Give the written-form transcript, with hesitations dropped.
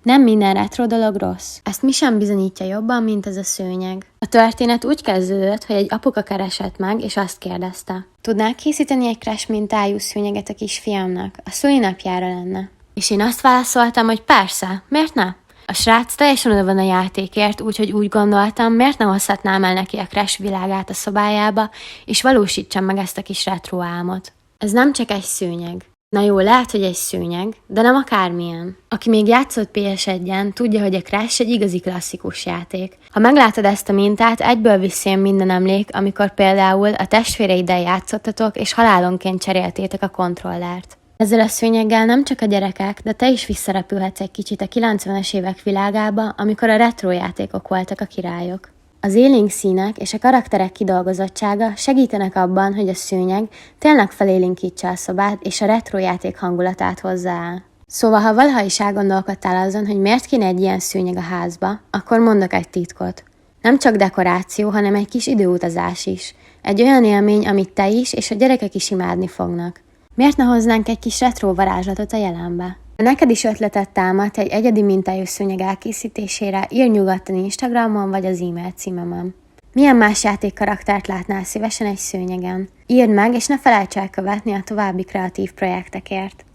Nem minden retro dolog rossz. Ezt mi sem bizonyítja jobban, mint ez a szőnyeg. A történet úgy kezdődött, hogy egy apuka keresett meg, és azt kérdezte: tudnál készíteni egy crash mintájú szőnyeget a kisfiamnak? A szülinapjára lenne. És én azt válaszoltam, hogy persze, miért ne? A srác teljesen oda van a játékért, úgyhogy úgy gondoltam, miért ne hozhatnám el neki a crash világát a szobájába, és valósítsam meg ezt a kis retro álmot. Ez nem csak egy szőnyeg. Na jó, lehet, hogy egy szőnyeg, de nem akármilyen. Aki még játszott PS1-en, tudja, hogy a Crash egy igazi klasszikus játék. Ha meglátod ezt a mintát, egyből visszajön minden emlék, amikor például a testvéreiddel játszottatok, és halálonként cseréltétek a kontrollert. Ezzel a szőnyeggel nem csak a gyerekek, de te is visszarepülhetsz egy kicsit a 90-es évek világába, amikor a retro játékok voltak a királyok. Az élénk színek és a karakterek kidolgozottsága segítenek abban, hogy a szőnyeg tényleg felélénkítse a szobát és a retro játék hangulatát hozzá el. Szóval, ha valaha is elgondolkodtál azon, hogy miért kéne egy ilyen szőnyeg a házba, akkor mondok egy titkot. Nem csak dekoráció, hanem egy kis időutazás is. Egy olyan élmény, amit te is és a gyerekek is imádni fognak. Miért ne hoznánk egy kis retro varázslatot a jelenbe? Ha neked is ötletet támadt egy egyedi mintájú szőnyeg elkészítésére, írj nyugodtan Instagramon vagy az e-mail címemen. Milyen más játékkaraktert látnál szívesen egy szőnyegen? Írd meg, és ne felejts el követni a további kreatív projektekért.